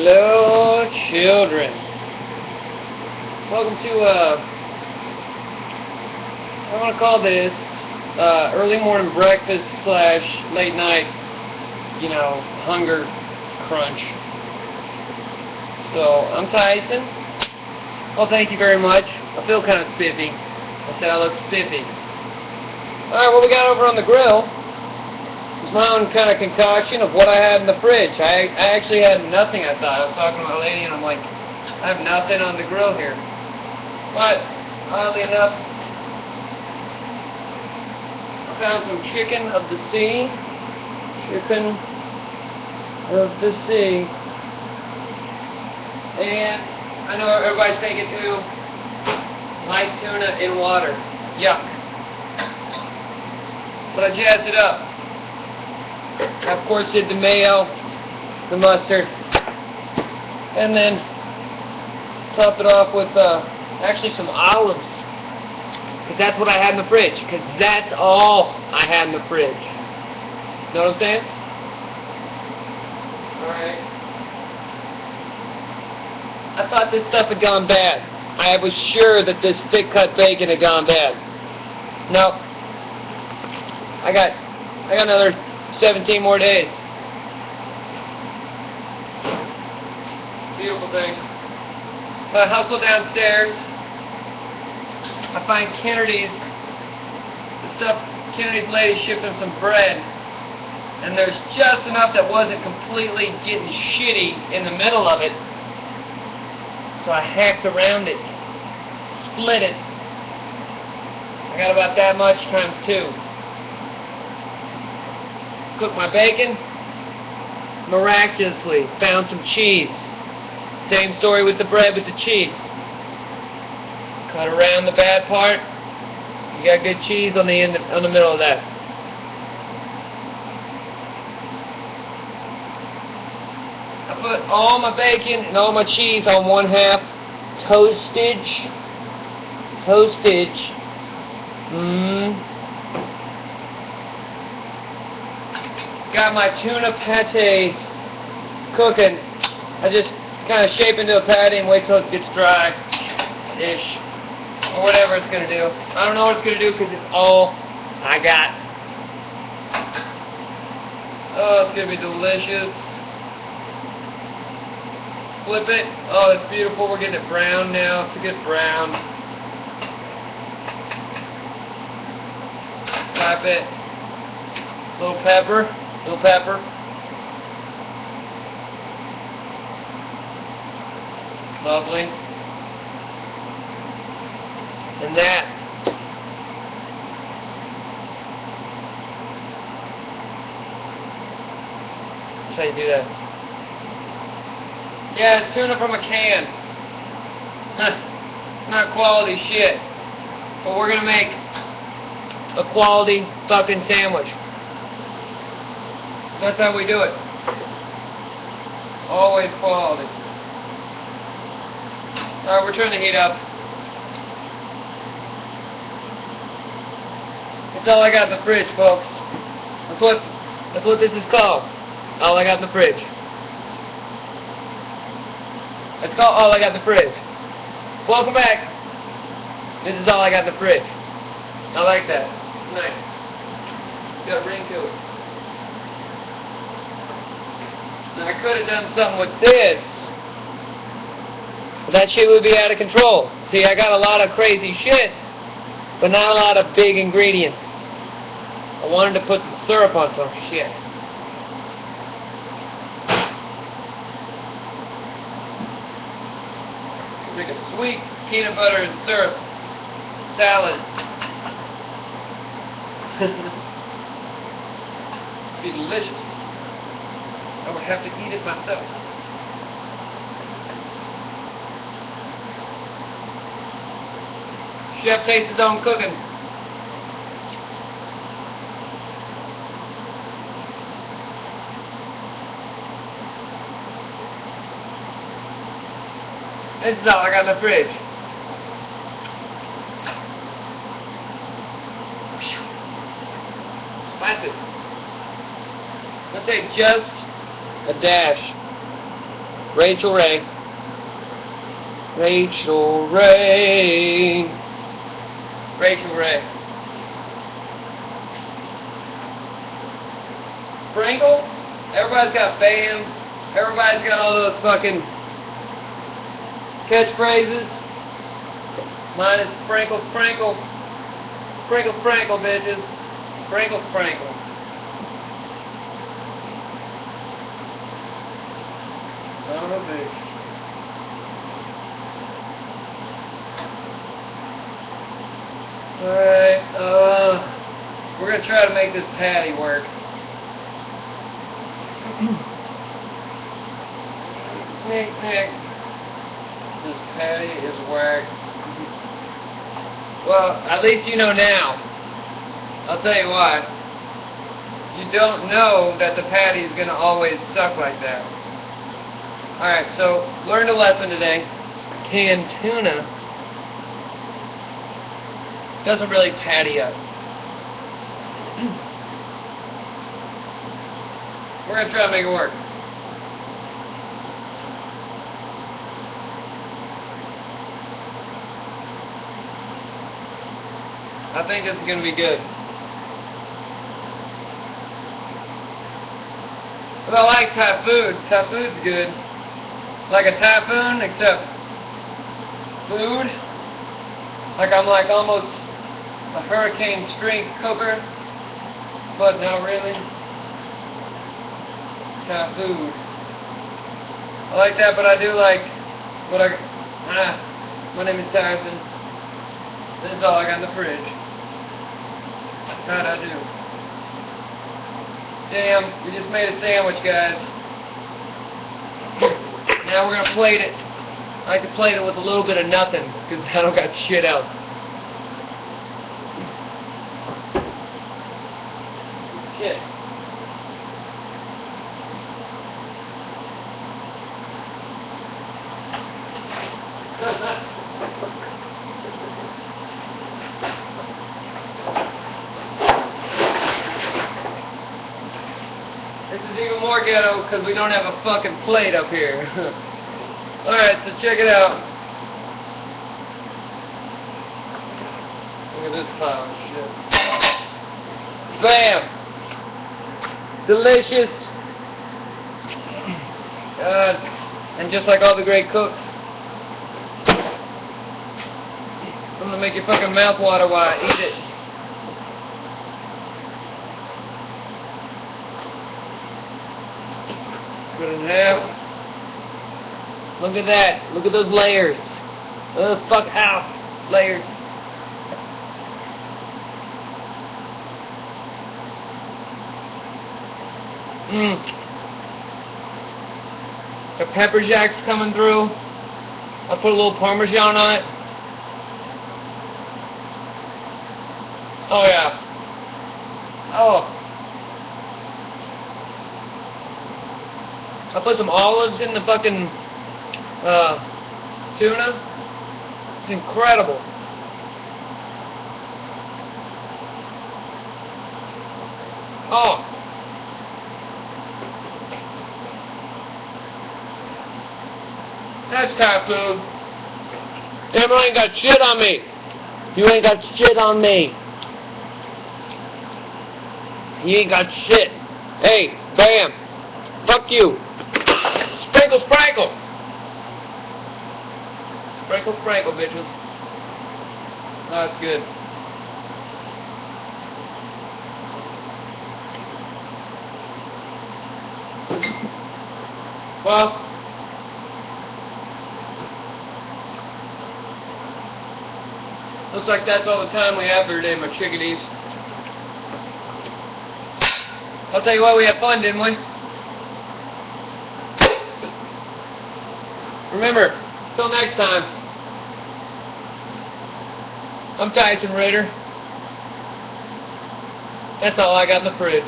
Hello, children. Welcome to, I want to call this early morning breakfast slash late night, hunger crunch. So, I'm Tyson. Well, thank you very much. I feel kind of spiffy. I said I look spiffy. Alright, what we got over on the grill is my own kind of concoction of what I had in the fridge. I actually had nothing, I thought. I was talking to my lady and I'm like, I have nothing on the grill here. But, oddly enough, I found some chicken of the sea. Chicken of the sea. And I know everybody's thinking too, light tuna in water. Yuck. But I jazzed it up. I, of course, did the mayo, the mustard, and then topped it off with actually some olives. Because that's what I had in the fridge. Because that's all I had in the fridge. Know what I'm saying? Alright. I thought this stuff had gone bad. I was sure that this thick-cut bacon had gone bad. Nope. I got another 17 more days. Beautiful thing. I hustle downstairs. I find Kennedy's lady shipping some bread, and there's just enough that wasn't completely getting shitty in the middle of it. So I hacked around it, split it. I got about that much times two. Cooked my bacon. Miraculously found some cheese. Same story with the bread with the cheese. Cut around the bad part. You got good cheese on the middle of that. I put all my bacon and all my cheese on 1/2 toastage. Got my tuna pate cooking. I just kind of shape into a patty and wait till it gets dry-ish. Or whatever it's going to do. I don't know what it's going to do because it's all I got. Oh, it's going to be delicious. Flip it. Oh, it's beautiful. We're getting it brown now. It's a good brown. Tap it. Little pepper. Little pepper. Lovely. And that. That's how you do that. Yeah, it's tuna from a can. Not quality shit. But we're gonna make a quality fucking sandwich. That's how we do it. Always quality. Alright, we're turning the heat up. That's all I got in the fridge, folks. That's what this is called. All I got in the fridge. It's called all I got in the fridge. Welcome back. This is all I got in the fridge. I like that. Nice. Got a ring to it. Now, I could have done something with this, but that shit would be out of control. See, I got a lot of crazy shit, but not a lot of big ingredients. I wanted to put some syrup on some shit. Make a sweet peanut butter and syrup salad. It'd be delicious. I would have to eat it myself. Chef tastes his own cooking. This is all I got in the fridge. Spicy. Let's say just a dash Rachel Ray. Rachel Ray. Rachel Ray. Sprinkle? Everybody's got BAM. Everybody's got all those fucking catchphrases. Mine is sprinkle, sprinkle. Sprinkle, sprinkle, bitches. Sprinkle, sprinkle. Son of a bitch. Alright, we're gonna try to make this patty work. Nick. This patty is whack. Well, at least you know now. I'll tell you what. You don't know that the patty is going to always suck like that. Alright, so learned a lesson today. Canned tuna doesn't really patty up. We're going to try to make it work. I think this is going to be good. But I like Thai food. Thai food's good. Like a typhoon, except food. Like I'm like almost a hurricane strength cooker, but not really. Thai food. I like that, but I do like what my name is Tyson. This is all I got in the fridge. How'd I do? Damn, we just made a sandwich, guys. Now we're gonna plate it. I like to plate it with a little bit of nothing, because I don't got shit else. Shit. This is even more ghetto because we don't have a fucking plate up here. Alright, so check it out. Look at this pile of shit. Bam! Delicious! God. And just like all the great cooks, I'm gonna make your fucking mouth water while I eat it. Put it in half. Look at that. Look at those layers. Those fuck out layers. The pepper jack's coming through. I put a little Parmesan on it. Oh yeah. Oh. I put some olives in the fucking tuna. It's incredible. Oh. That's Thai food. Damn, you ain't got shit on me. You ain't got shit on me. You ain't got shit. Hey, bam. Fuck you. Sprinkle, sprinkle. Sprinkle, sprinkle, bitches. That's good. Well, looks like that's all the time we have for today, my chickadees. I'll tell you what, we had fun, didn't we? Remember, till next time, I'm Tyson Ritter. That's all I got in the fridge.